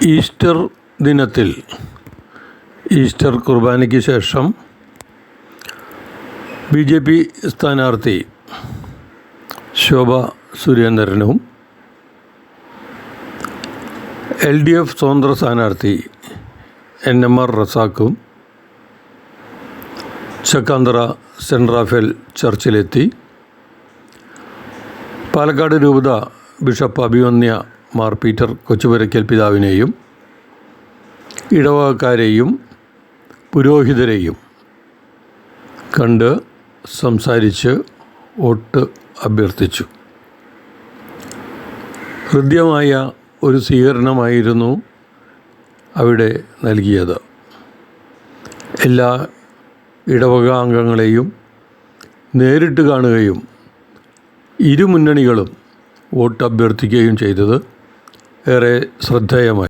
Easter ദിനത്തിൽ Easter കുർബാനയ്ക്ക് ശേഷം BJP സ്ഥാനാർത്ഥി ശോഭ സുരേന്ദ്രനും LDF സ്വതന്ത്ര സ്ഥാനാർത്ഥി NMR റസാഖും ചക്കാന്തറ സെൻറ് റാഫേൽ ചർച്ചിലെത്തി പാലക്കാട് രൂപത ബിഷപ്പ് അഭിമന്യ മാർ പീറ്റർ കൊച്ചുപുരയ്ക്കൽ പിതാവിനെയും ഇടവകക്കാരെയും പുരോഹിതരെയും കണ്ട് സംസാരിച്ച് വോട്ട് അഭ്യർത്ഥിച്ചു. ഹൃദ്യമായ ഒരു സ്വീകരണമായിരുന്നു അവിടെ നൽകിയത്. എല്ലാ ഇടവക അംഗങ്ങളെയും നേരിട്ട് കാണുകയും ഇരു മുന്നണികളും വോട്ട് അഭ്യർത്ഥിക്കുകയും ചെയ്തത് ഏറെ ശ്രദ്ധേയമായി.